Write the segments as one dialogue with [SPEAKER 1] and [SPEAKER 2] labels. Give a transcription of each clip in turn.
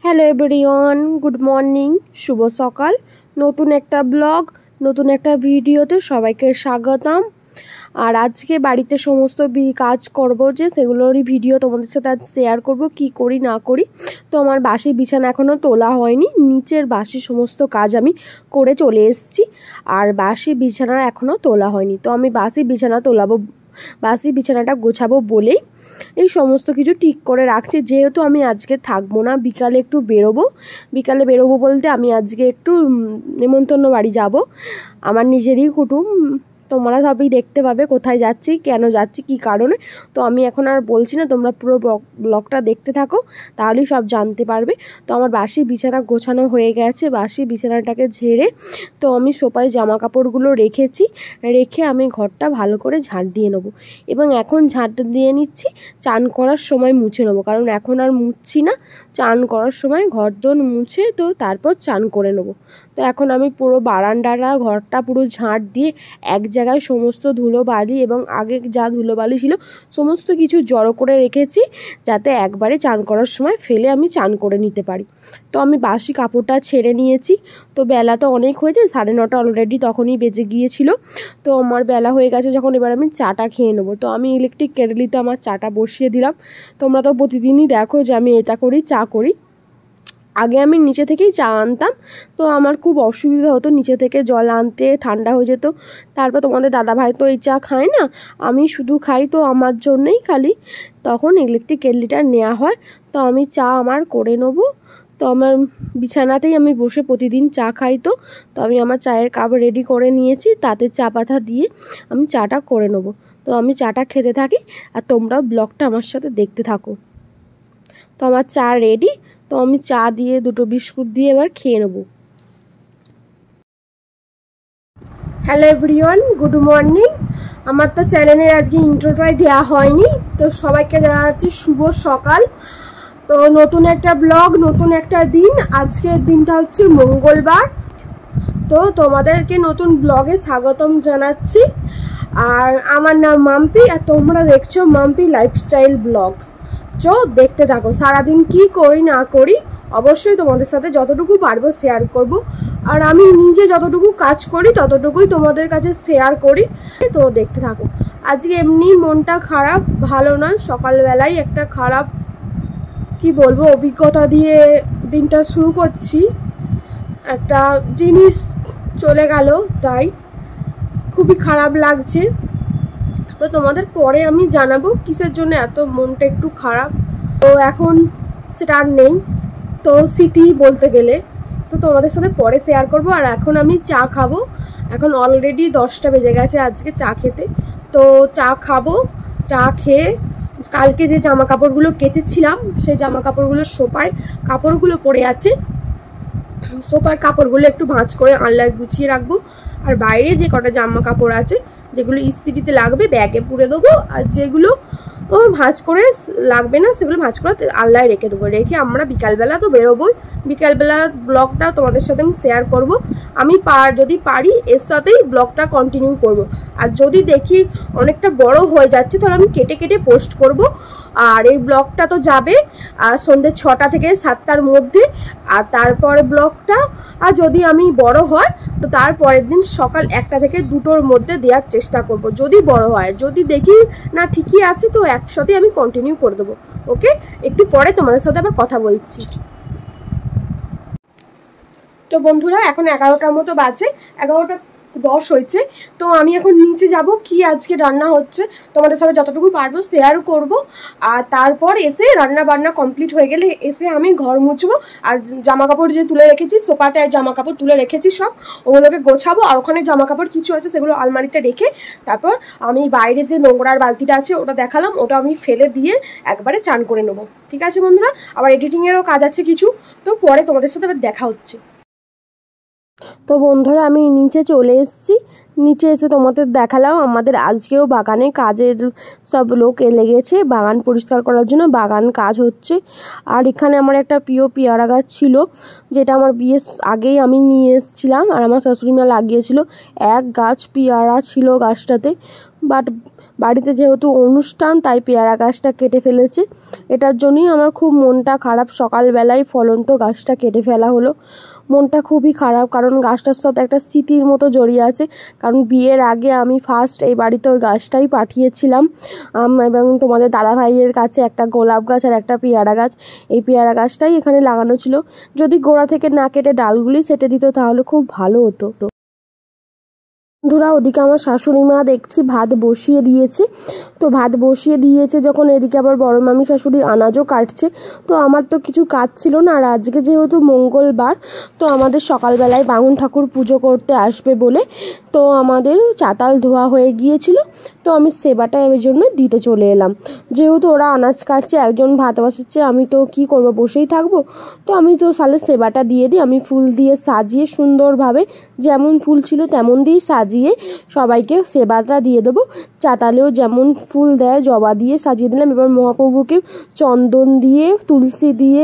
[SPEAKER 1] Hello everyone, good morning, শুভ সকাল। নতুন একটা ব্লগ, নতুন একটা ভিডিওতে সবাইকে স্বাগতম। আর আজকে বাড়িতে সমস্ত কাজ করব যে সেগুলোরই ভিডিও তোমাদের সাথে আজ শেয়ার করব, কি করি না করি। তো আমার বাসি বিছানা এখনও তোলা হয়নি, নিচের বাসি সমস্ত কাজ আমি করে চলে এসেছি, আর বাসি বিছানা এখনও তোলা হয়নি। তো আমি বাসি বিছানাটা গোছাবো বলেই এই সমস্ত কিছু ঠিক করে রাখছি। যেহেতু আমি আজকে থাকবো না, বিকালে একটু বেরোবো বলতে আমি আজকে একটু নেমন্তন্ন বাড়ি যাব, আমার নিজেরই কুটুম। তোমরা সবই দেখতে পাবে কোথায় যাচ্ছি, কেন যাচ্ছি, কী কারণে। তো আমি এখন আর বলছি না, তোমরা পুরো ব্লগটা দেখতে থাকো, তাহলেই সব জানতে পারবে। তো আমার বাসি বিছানা গোছানো হয়ে গেছে, বাসি বিছানাটাকে ঝেড়ে তো আমি সোফায় জামা কাপড়গুলো রেখে আমি ঘরটা ভালো করে ঝাঁট দিয়ে নেবো। এবং এখন ঝাঁট দিয়ে নিচ্ছি, চান করার সময় মুছে নেবো, কারণ এখন আর মুছছি না, চান করার সময় ঘরদোর মুছে তো তারপর চান করে নেবো। তো এখন আমি পুরো বারান্দাটা ঘরটা পুরো ঝাঁট দিয়ে এক জায়গায় সমস্ত ধুলোবালি এবং আগে যা ধুলোবালি ছিল সমস্ত কিছু জড়ো করে রেখেছি, যাতে একবারে চান করার সময় ফেলে আমি চান করে নিতে পারি। তো আমি বাসি কাপড়টা ছেড়ে নিয়েছি। তো বেলা তো অনেক হয়েছে, 9:30 অলরেডি তখনই বেজে গিয়েছিল। তো আমার বেলা হয়ে গেছে যখন, এবার আমি চাটা খেয়ে নেবো। তো আমি ইলেকট্রিক কেটলিতে আমার চাটা বসিয়ে দিলাম। তোমরা তো প্রতিদিনই দেখো যে আমি এটা করি, চা করি। আগে আমি নিচে থেকেই চা আনতাম, তো আমার খুব অসুবিধা হতো নিচে থেকে জল আনতে, ঠান্ডা হয়ে যেত। তারপর তোমাদের দাদাভাই তো এই চা খায় না, আমি শুধু খাই, তো আমার জন্যই খালি তখন ইলেকট্রিক কেটলিটা নেওয়া হয়। তো আমি চা আমার করে নেবো। তো আমার বিছানাতেই আমি বসে প্রতিদিন চা খাই। তো আমি আমার চায়ের কাপ রেডি করে নিয়েছি, তাতে চা পাতা দিয়ে আমি চাটা করে নেবো। তো আমি চাটা খেতে থাকি আর তোমরা ব্লগটা আমার সাথে দেখতে থাকো। তো আমার চা রেডি, তো আমি চা দিয়ে দুটো বিস্কুট দিয়ে এবার খেয়ে নেব। Hello everyone, good morning. আমার তো চ্যানেলের আজকে ইন্ট্রোটাই দেওয়া হয়নি, তো সবাইকে জানাচ্ছি শুভ সকাল। তো নতুন একটা ব্লগ, নতুন একটা দিন। আজকের দিনটা হচ্ছে মঙ্গলবার। তো তোমাদেরকে নতুন ব্লগে স্বাগতম জানাচ্ছি। আর আমার নাম মাম্পি, আর তোমরা দেখছো মাম্পি লাইফস্টাইল ব্লগস। চো দেখতে থাকো, সারাদিন কি করি না করি অবশ্যই তোমাদের সাথে যতটুকু পারবো শেয়ার করব। আর আমি নিজে যতটুকু কাজ করি ততটুকুই তোমাদের কাছে শেয়ার করি। তো দেখতে থাকো। আজকে এমনি মনটা খারাপ, ভালো নয়। সকালবেলায় একটা খারাপ কি বলবো অভিজ্ঞতা দিয়ে দিনটা শুরু করছি। একটা জিনিস চলে গেল, তাই খুবই খারাপ লাগছে। তো তোমাদের পরে আমি জানাবো কিসের জন্য এত মনটা একটু খারাপ। তো এখন সেটা আর নেই, তো স্মৃতি বলতে গেলে। তো তোমাদের সাথে পরে শেয়ার করব। আর এখন আমি চা খাবো। এখন অলরেডি 10টা বেজে গেছে আজকে চা খেতে। তো চা খাবো, চা খেয়ে কালকে যে জামা কাপড়গুলো কেচেছিলাম সেই জামা কাপড়গুলো সোফায় কাপড়গুলো পড়ে আছে, সোফার কাপড়গুলো একটু ভাঁজ করে আনলায় গুছিয়ে রাখবো। আর বাইরে যে কটা জামা কাপড় আছে যেগুলো ইস্ত্রিতে লাগবে ব্যাগে পুরে দেবো, আর যেগুলো ভাঁজ করে লাগবে না সেগুলো ভাঁজ করে আনলায় রেখে দেবো। রেখে আমরা বিকালবেলা তো বেরোবোই, বিকালবেলা ব্লগটা তোমাদের সাথে আমি শেয়ার করবো। আমি যদি পারি এর সাথেই ব্লগটা কন্টিনিউ করব। আর যদি দেখি অনেকটা বড় হয়ে যাচ্ছে তাহলে আমি কেটে কেটে পোস্ট করব। আর এই ব্লগটা তো যাবে আর সন্ধ্যে 6টা থেকে 7টার মধ্যে। আর তারপরে ব্লগটা আর যদি আমি বড় হয় তো তারপরের দিন সকাল 1টা থেকে 2টোর মধ্যে দেওয়ার চেষ্টা করব, যদি বড় হয়। যদি দেখি না ঠিকই আছে তো একসাথে আমি কন্টিনিউ করে দেবো। ওকে, একটু পরে তোমাদের সাথে আবার কথা বলছি। তো বন্ধুরা এখন 11টার মতো বাজে, 11:10 হয়েছে। তো আমি এখন নিচে যাব, কি আজকে রান্না হচ্ছে তোমাদের সাথে যতটুকু পারবো শেয়ার করব। আর তারপর এসে রান্না বান্না কমপ্লিট হয়ে গেলে এসে আমি ঘর মুছবো। আর জামা কাপড় যে তুলে রেখেছি সোফাতে, জামা কাপড় তুলে রেখেছি সব, ওগুলোকে গোছাবো। আর ওখানে জামা কাপড় কিছু আছে সেগুলো আলমারিতে রেখে তারপর আমি বাইরে যে নোংরার বালতিটা আছে ওটা দেখালাম, ওটা আমি ফেলে দিয়ে একবারে চান করে নেবো। ঠিক আছে বন্ধুরা, আবার এডিটিংয়েরও কাজ আছে কিছু, তো পরে তোমাদের সাথে আবার দেখা হচ্ছে। তো বন্ধুরা আমি নিচে চলে এসেছি, নিচে এসে তোমাদের দেখালাম আমাদের আজকেও বাগানে কাজের সব লোক লেগেছে, বাগান পরিষ্কার করার জন্য বাগান কাজ হচ্ছে। আর এখানে আমার একটা প্রিয় পেয়ারা গাছ ছিল, যেটা আমার বিয়ের আগেই আমি নিয়ে এসেছিলাম আর আমার শাশুড়িমা লাগিয়েছিল। এক গাছ পেয়ারা ছিল গাছটাতে, বাট বাড়িতে যেহেতু অনুষ্ঠান তাই পেয়ারা গাছটা কেটে ফেলেছে। এটার জন্যই আমার খুব মনটা খারাপ। সকালবেলায় ফলন্ত গাছটা কেটে ফেলা হলো। মনটা খুবই খারাপ, কারণ গাছটার সাথে একটা স্মৃতির মতো জড়িয়ে আছে। কারণ বিয়ের আগে আমি ফার্স্ট এই বাড়িতে ওই গাছটাই পাঠিয়েছিলাম, এবং তোমাদের দাদা ভাইয়ের কাছে একটা গোলাপ গাছ আর একটা পেয়ারা গাছ। এই পেয়ারা গাছটাই এখানে লাগানো ছিল। যদি গোড়া থেকে না কেটে ডালগুলি সেটে দিত তাহলে খুব ভালো হতো। বন্ধুরা, ওদিকে আমার শাশুড়ি মা দেখছি ভাত বসিয়ে দিয়েছে। তো ভাত বসিয়ে দিয়েছে যখন, এদিকে আবার বড় মামি শাশুড়ি আনাজও কাটছে। তো আমার তো কিছু কাজ ছিল না, আর আজকে যেহেতু মঙ্গলবার, তো আমাদের সকালবেলায় বামুন ঠাকুর পুজো করতে আসবে বলে তো আমাদের চাতাল ধোয়া হয়ে গিয়েছিল। তো আমি সেবাটা এর জন্য দিতে চলে এলাম। যেহেতু ওরা আনাজ কাটছে, একজন ভাত বসাচ্ছে, আমি তো কি করব, বসেই থাকবো। তো আমি তো সালে সেবাটা দিয়ে দিই। আমি ফুল দিয়ে সাজিয়ে সুন্দরভাবে, যেমন ফুল ছিল তেমন দিয়ে সাজিয়ে সবাইকে সেবাটা দিয়ে দেবো। চাতালেও যেমন ফুল দেয় জবা দিয়ে সাজিয়ে দিলাম। এবার মহাপ্রভুকে চন্দন দিয়ে, তুলসী দিয়ে,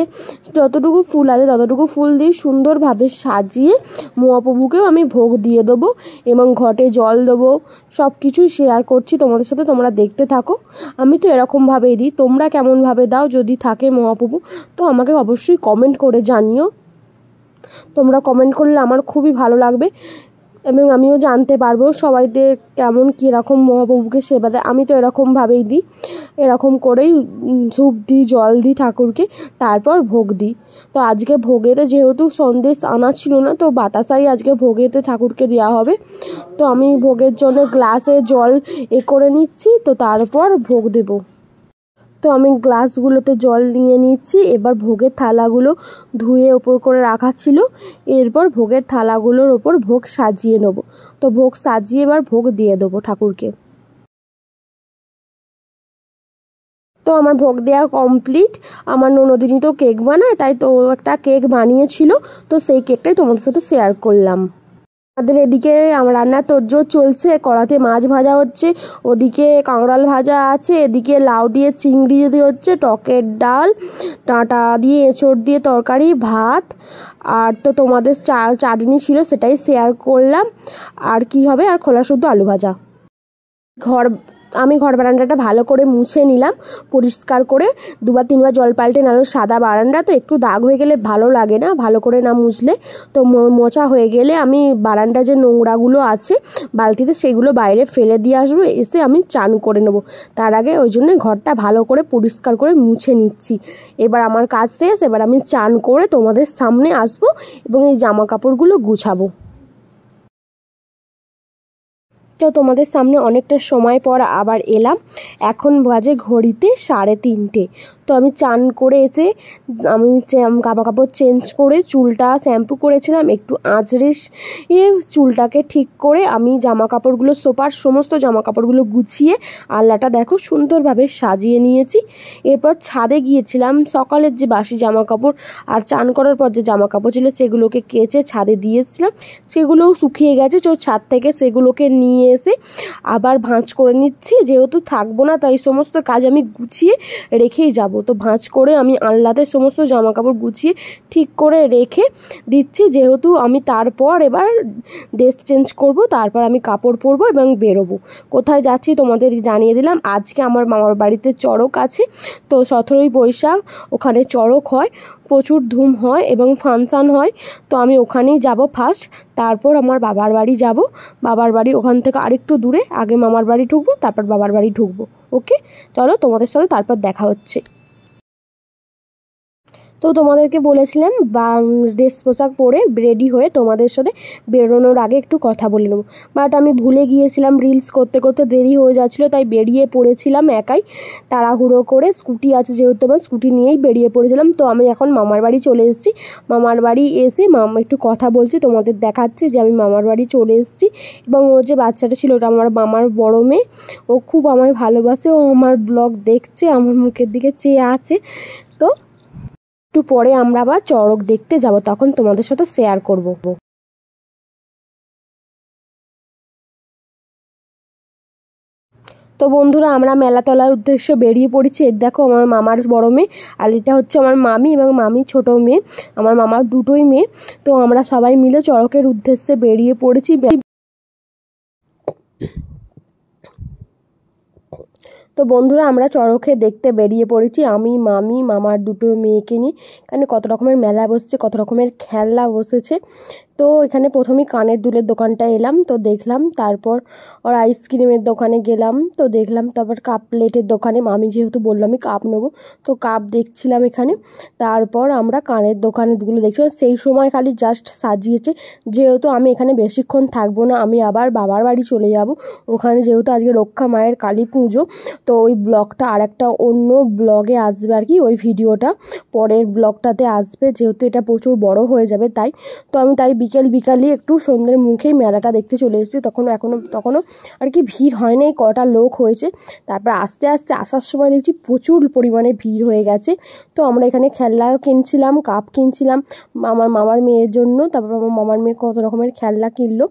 [SPEAKER 1] যতটুকু ফুল আছে ততটুকু ফুল দিয়ে সুন্দরভাবে সাজিয়ে মহাপ্রভুকেও আমি ভোগ দিয়ে দেবো এবং ঘটে জল দেবো। সব কিছুই শেয়ার করছি তোমাদের সাথে, তোমরা দেখতে থাকো। আমি তো এরকমভাবেই দিই, তোমরা কেমনভাবে দাও যদি থাকে মহাপ্রভু, তো আমাকে অবশ্যই কমেন্ট করে জানিও। তোমরা কমেন্ট করলে আমার খুবই ভালো লাগবে এবং আমিও জানতে পারবো সবাইদের কেমন কীরকম মহাপ্রভুকে সেবা দেয়। আমি তো এরকমভাবেই দিই, এরকম করেই ধূপ দিই, জল দিই ঠাকুরকে, তারপর ভোগ দিই। তো আজকে ভোগেতে যেহেতু সন্দেশ আনা ছিল না, তো বাতাসাই আজকে ভোগেতে ঠাকুরকে দেওয়া হবে। তো আমি ভোগের জন্য গ্লাসে জল করে নিচ্ছি, তো তারপর ভোগ দেবো। তো আমি গ্লাসগুলোতে জল নিয়ে নিচ্ছি। এবার ভোগের থালাগুলো ধুয়ে ওপর করে রাখা ছিল, এরপর ভোগের থালাগুলোর ওপর ভোগ সাজিয়ে নেব। তো ভোগ সাজিয়ে এবার ভোগ দিয়ে দেবো ঠাকুরকে। তো আমার ভোগ দেওয়া কমপ্লিট। আমার ননদিনী তো কেক বানায়, তাই তো একটা কেক বানিয়েছিল, তো সেই কেকটাই তোমাদের সাথে শেয়ার করলাম। আমাদের এদিকে আমার রান্নার তোড়জোড় চলছে। কড়াতে মাছ ভাজা হচ্ছে, ওদিকে কাঁকড়াল ভাজা আছে, এদিকে লাউ দিয়ে চিংড়ি দিয়ে হচ্ছে, টকের ডাল, ডাঁটা দিয়ে এঁচড় দিয়ে তরকারি, ভাত, আর তো তোমাদের চাটনি ছিল সেটাই শেয়ার করলাম। আর কি হবে, আর খোলা শুদ্ধ আলু ভাজা। আমি ঘর বারান্দাটা ভালো করে মুছে নিলাম, পরিষ্কার করে 2-3 বার জল পাল্টে নাহলে সাদা বারান্দা তো একটু দাগ হয়ে গেলে ভালো লাগে না, ভালো করে না মুছলে। তো মোছা হয়ে গেলে আমি বারান্দা যে নোংরাগুলো আছে বালতিতে সেগুলো বাইরে ফেলে দিয়ে আসবো, এসে আমি চান করে নেবো। তার আগে ওই জন্য ঘরটা ভালো করে পরিষ্কার করে মুছে নিচ্ছি। এবার আমার কাজ শেষ, এবার আমি চান করে তোমাদের সামনে আসবো এবং এই জামা কাপড়গুলো গুছাবো। তো তোমাদের সামনে অনেকটা সময় পর আবার এলাম। এখন বাজে ঘড়িতে 3:30। তো আমি চান করে এসে আমি জামা কাপড় চেঞ্জ করে চুলটা শ্যাম্পু করেছিলাম, একটু আঁচড়ে চুলটাকে ঠিক করে আমি জামা কাপড়গুলো সোফার সমস্ত জামা কাপড়গুলো গুছিয়ে আলনাটা দেখো সুন্দরভাবে সাজিয়ে নিয়েছি। এরপর ছাদে গিয়েছিলাম, সকালের যে বাসি জামা কাপড় আর চান করার পর যে জামা কাপড় ছিল সেগুলোকে কেচে ছাদে দিয়েছিলাম, সেগুলোও শুকিয়ে গেছে। তো ছাদ থেকে সেগুলোকে নিয়ে এসে আবার ভাঁজ করে নিচ্ছি। যেহেতু থাকবো না তাই সমস্ত কাজ আমি গুছিয়ে রেখেই যাব। তো ভাঁজ করে আমি আলনাতে সমস্ত জামা কাপড় গুছিয়ে ঠিক করে রেখে দিচ্ছি, যেহেতু আমি তারপর এবার ড্রেস চেঞ্জ করব, তারপর আমি কাপড় পরবো এবং বেরোবো। কোথায় যাচ্ছি তোমাদের জানিয়ে দিলাম। আজকে আমার মামার বাড়িতে চড়ক আছে, তো 17ই বৈশাখ ওখানে চড়ক হয়, প্রচুর ধুম হয় এবং ফাংশান হয়। তো আমি ওখানেই যাব ফার্স্ট, তারপর আমার বাবার বাড়ি যাব। বাবার বাড়ি ওখান থেকে আরেকটু দূরে, আগে মামার বাড়ি ঢুকবো তারপর বাবার বাড়ি ঢুকবো। ওকে, চলো তোমাদের সাথে তারপর দেখা হচ্ছে। তো তোমাদেরকে বলেছিলাম ড্রেস পোশাক পরে রেডি হয়ে তোমাদের সাথে বেরোনোর আগে একটু কথা বলে নেবো, বাট আমি ভুলে গিয়েছিলাম। রিলস করতে করতে দেরি হয়ে যাচ্ছিলো, তাই বেরিয়ে পড়েছিলাম একাই তাড়াহুড়ো করে। স্কুটি আছে যেহেতু আমার, স্কুটি নিয়েই বেরিয়ে পড়েছিলাম। তো আমি এখন মামার বাড়ি চলে এসেছি। মামার বাড়ি এসে মামা একটু কথা বলছি, তোমাদের দেখাচ্ছি যে আমি মামার বাড়ি চলে এসেছি। এবং ও যে বাচ্চাটা ছিল ওটা আমার মামার বড় মেয়ে, ও খুব আমায় ভালোবাসে, ও আমার ব্লগ দেখছে, আমার মুখের দিকে চেয়ে আছে। তো একটু পরে আমরা আবার চড়ক দেখতে যাব, তখন তোমাদের সাথে শেয়ার করব। তো বন্ধুরা, আমরা মেলা তলার উদ্দেশ্যে বেরিয়ে পড়েছি। এর দেখো আমার মামার বড় মেয়ে, আর এটা হচ্ছে আমার মামি এবং মামি ছোট মেয়ে, আমার মামার দুটোই মেয়ে। তো আমরা সবাই মিলে চড়কের উদ্দেশ্যে বেরিয়ে পড়েছি। তো বন্ধুরা আমরা চড়কে দেখতে বেরিয়ে পড়েছি, আমি মামি মামার দুটো মেয়েকে নিয়ে। এখানে কত রকমের মেলা বসছে, কত রকমের খেলনা বসেছে। তো এখানে প্রথমেই কানের দুলের দোকানটা এলাম, তো দেখলাম। তারপর ওর আইসক্রিমের দোকানে গেলাম, তো দেখলাম। তারপর কাপ প্লেটের দোকানে, মামি যেহেতু বললো আমি কাপ নেবো, তো কাপ দেখছিলাম এখানে। তারপর আমরা কানের দোকানগুলো দেখছিলাম। সেই সময় খালি জাস্ট সাজিয়েছে, যেহেতু আমি এখানে বেশিক্ষণ থাকবো না, আমি আবার বাবার বাড়ি চলে যাব ওখানে, যেহেতু আজকে রক্ষা মায়ের কালী পুজো। তো ওই ব্লগটা আর একটা অন্য ব্লগে আসবে আর কি, ওই ভিডিওটা পরের ব্লগটাতে আসবে, যেহেতু এটা প্রচুর বড় হয়ে যাবে। তো আমি বিকালই একটু সন্ধ্যের মুখেই মেলাটা দেখতে চলে এসেছি। তখনও আর কি ভিড় হয় নাই, কটা লোক হয়েছে। তারপর আস্তে আস্তে আসার সময় দেখছি প্রচুর পরিমাণে ভিড় হয়ে গেছে। তো আমরা এখানে খেলনা কিনছিলাম, কাপ কিনছিলাম আমার মামার মেয়ের জন্য। তারপর আমার মামার মেয়ে কত রকমের খেলনা কিনলো,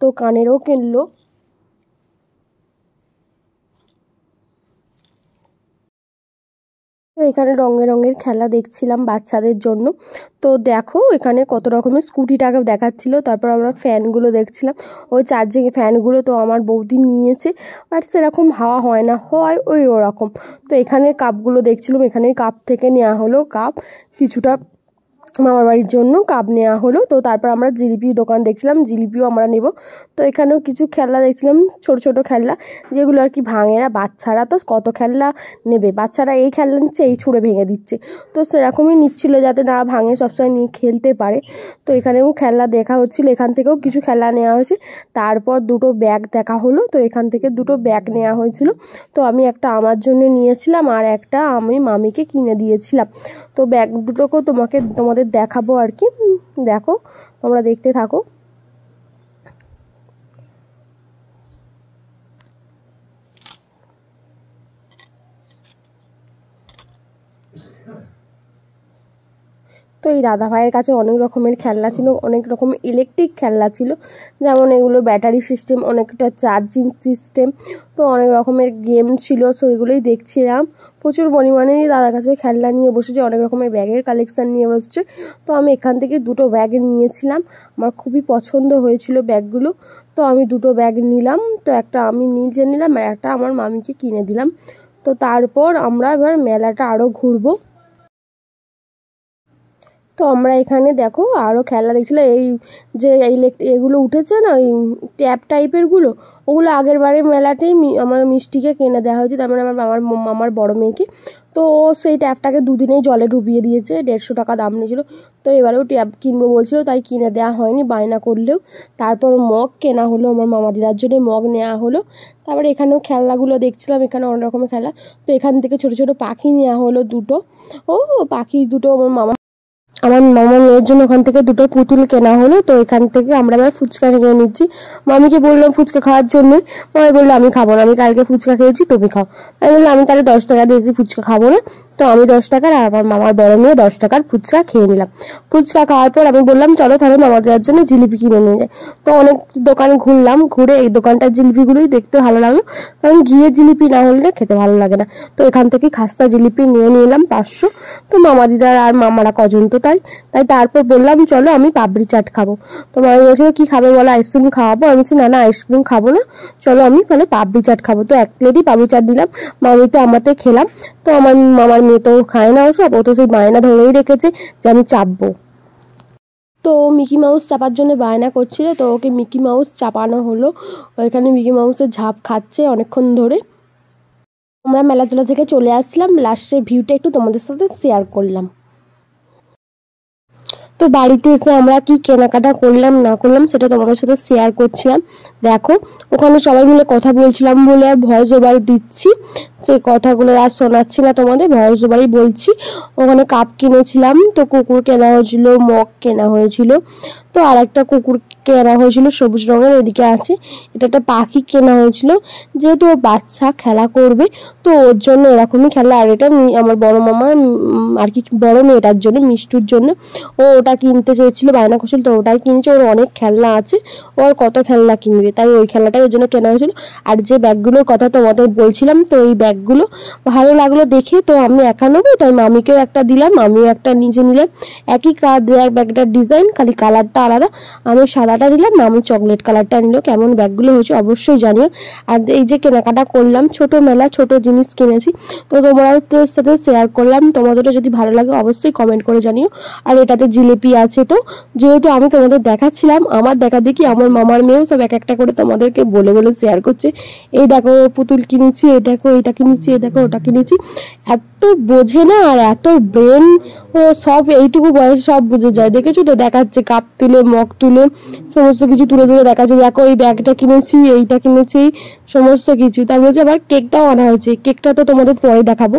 [SPEAKER 1] তো কানেরও কিনলো। তো এখানে রঙের খেলা দেখছিলাম বাচ্চাদের জন্য। তো দেখো এখানে কত রকমের স্কুটিটাকে দেখাচ্ছিল। তারপর আমরা ফ্যানগুলো দেখছিলাম, ওই চার্জিং ফ্যানগুলো। তো আমার বৌদি নিয়েছে, আর সেরকম হাওয়া হয় না, হয় ওরকম। তো এখানে কাপগুলো দেখছিলাম, এখানে কাপ থেকে নেওয়া হলো কাপ কিছুটা, মামার বাড়ির জন্য কাপ নেওয়া হলো। তো তারপর আমরা জিলিপির দোকান দেখছিলাম, জিলিপিও আমরা নেব। তো এখানেও কিছু খেলনা দেখছিলাম, ছোট খেলনা, যেগুলো আর কি ভাঙে না। বাচ্চারা তো কত খেলনা নেবে, বাচ্চারা এই খেলনা নিচ্ছে, এই ছুঁড়ে ভেঙে দিচ্ছে। তো সেরকমই নিচ্ছিল যাতে না ভাঙে, সবসময় নিয়ে খেলতে পারে। তো এখানেও খেলনা দেখা হচ্ছিল, এখান থেকেও কিছু খেলনা নেওয়া হয়েছে। তারপর দুটো ব্যাগ দেখা হলো, তো এখান থেকে দুটো ব্যাগ নেওয়া হয়েছিল। তো আমি একটা আমার জন্য নিয়েছিলাম, আর একটা আমি মামিকে কিনে দিয়েছিলাম। তো ব্যাগ দুটোকেও তোমাদের দেখাবো আর কি, দেখো তোমরা দেখতে থাকো। তো এই দাদা ভাইয়ের কাছে অনেক রকমের খেলনা ছিল, অনেক রকম ইলেকট্রিক খেলনা ছিল, যেমন এগুলো ব্যাটারি সিস্টেম, অনেকটা চার্জিং সিস্টেম। তো অনেক রকমের গেম ছিল, সো এগুলোই দেখছিলাম। প্রচুর পরিমাণে দাদার কাছে খেলনা নিয়ে বসেছে, অনেক রকমের ব্যাগের কালেকশান নিয়ে বসছে। তো আমি এখান থেকে দুটো ব্যাগ নিয়েছিলাম, আমার খুবই পছন্দ হয়েছিল ব্যাগগুলো। তো আমি দুটো ব্যাগ নিলাম, তো একটা আমি নিজে নিলাম, আর একটা আমার মামিকে কিনে দিলাম। তো তারপর আমরা এবার মেলাটা আরও ঘুরবো। তো আমরা এখানে দেখো আরও খেলনা দেখছিলাম, এই যে এগুলো উঠেছে না, ওই ট্যাপ টাইপেরগুলো, ওগুলো আগের বারে মেলাতেই আমার মিষ্টিকে কিনে দেওয়া হয়েছে, তার মানে আমার বড় মেয়েকে। তো সেই ট্যাপটাকে দুদিনেই জলে ডুবিয়ে দিয়েছে, 150 টাকা দাম নিয়েছিল। তো এবারেও ট্যাপ কিনবো বলছিল, তাই কিনে দেওয়া হয়নি বায়না করলেও। তারপর মগ কেনা হলো, আমার মামাদিদার জন্য মগ নেওয়া হলো। তারপরে এখানেও খেলনাগুলো দেখছিলাম, এখানে অনেক রকমের খেলা। তো এখান থেকে ছোট ছোট পাখি নেওয়া হলো দুটো। পাখি দুটো আমার মামার মেয়ের জন্য ওখান থেকে দুটো পুতুল কেনা হলো। তো এখান থেকে আমরা এবার ফুচকা কিনে নিচ্ছি। মামিকে বললাম ফুচকা খাওয়ার জন্য, মামি বললো আমি খাবো না, আমি কালকে ফুচকা খেয়েছি, তুমি খাও। আমি বললাম আমি তাহলে 10 টাকার বেশি ফুচকা খাবো না। তো আমি 10 টাকার, আর আমার মামার বড় মেয়ে 10 টাকার ফুচকা খেয়ে নিলাম। ফুচকা খাওয়ার পর আমি বললাম চলো তাহলে মামাদের জন্য জিলিপি কিনে নিয়ে যায়। তো অনেক দোকান ঘুরলাম, ঘুরে এই দোকানটার জিলিপিগুলোই দেখতে ভালো লাগলো, কারণ ঘিয়ে জিলিপি না হলে খেতে ভালো লাগে না। তো এখান থেকে খাস্তা জিলিপি নিয়ে নিলাম 500। তো মামা দিদার আর মামারা কজন তো তাই তারপর বললাম চলো আমি পাপড়ি চাট খাবো। তো মামি বলছিল কি খাবে বলো, আইসক্রিম খাওয়াবো। আমি বলছি না আইসক্রিম খাবো না, চলো আমি তাহলে পাপড়ি চাট খাবো। তো 1 প্লেটই পাপড়ি চাট দিলাম, মামিতে আমাতে খেলাম। তো আমার মামার মেয়ে তো খায় না ওসব, ও তো সেই বায়না ধরেই রেখেছে যে আমি চাপবো। তো মিকি মাউস চাপার জন্য বায়না করছিল, তো ওকে মিকি মাউস চাপানো হলো। ওইখানে মিকি মাউসের ঝাঁপ খাচ্ছে অনেকক্ষণ ধরে। আমরা মেলাধুলা থেকে চলে আসলাম, লাস্টের ভিউটা একটু তোমাদের সাথে শেয়ার করলাম। তো বাড়িতে এসে আমরা কি কেনাকাটা করলাম না করলাম সেটা তোমাদের সাথে শেয়ার করছিলাম। দেখো ওখানে সবাই মিলে কথা বলছিলাম বলে আর ভয়েস ওভার দিচ্ছি, সেই কথাগুলো আর শোনাচ্ছি না তোমাদের, ভয়েস ওভারই বলছি। ওখানে কাপ কিনেছিলাম, তো কুকুর কেনা হয়েছিল, মগ কেনা হয়েছিল। তো আর একটা কুকুর কেনা হয়েছিল সবুজ রঙের, ওইদিকে আছে। এটা একটা পাখি কেনা হয়েছিল, যেহেতু ও বাচ্চা খেলা করবে, তো ওর জন্য এরকমই খেলা। আর এটা আমার বড় মামার আর কি বড় মেয়েটার জন্য, মিষ্টুর জন্য, ও ওটা কিনতে চেয়েছিল, বায়না করছিল, তো ওটাই কিনেছে। ওর অনেক খেলনা আছে, ওর কত খেলনা কিনবে, তাই ওই খেলনাটাই ওর জন্য কেনা হয়েছিল। আর যে ব্যাগগুলোর কথা তোমাদের বলছিলাম, তো এই ব্যাগগুলো ভালো লাগলো দেখে, তো আমি একা নেবো, তাই মামিকেও একটা দিলাম, আমিও একটা নিজে নিলাম। একই ব্যাগটার ডিজাইন, খালি কালারটা আলাদা। আমি সাদাটা নিলাম, মামি চকলেট কালারটা নিল। কেমন ব্যাগগুলো হয়েছে অবশ্যই জানিও। আর এই যে কেনাকাটা করলাম, ছোট মেলা, ছোট জিনিস কিনেছি, তো তোমাদের সাথে শেয়ার করলাম। তোমাদেরও যদি ভালো লাগে অবশ্যই কমেন্ট করে জানিও। আর এটাতে জিলিপি আছে, তো যেহেতু আমি তোমাদের দেখাচ্ছিলাম, আমার দেখা দেখি আমার মামার মেয়েও সব এক একটা করে তোমাদেরকে বলে বলে শেয়ার করছে। এই দেখো পুতুল কিনেছি, এই দেখো এটা কিনেছি, এই দেখো ওটা কিনেছি। এত বোঝে না, আর এত ব্রেন, ও সব এইটুকু বয়সে সব বুঝে যায়। দেখেছো তো, দেখাচ্ছে কাপ তুলে, মগ তুলে, সমস্ত কিছু তুলে তুলে দেখাচ্ছে, দেখো এই ব্যাগটা কিনেছি, এইটা কিনেছি, সমস্ত কিছু। তার বলছে আবার কেকটাও আনা হয়েছে, কেকটা তো তোমাদের পরে দেখাবো।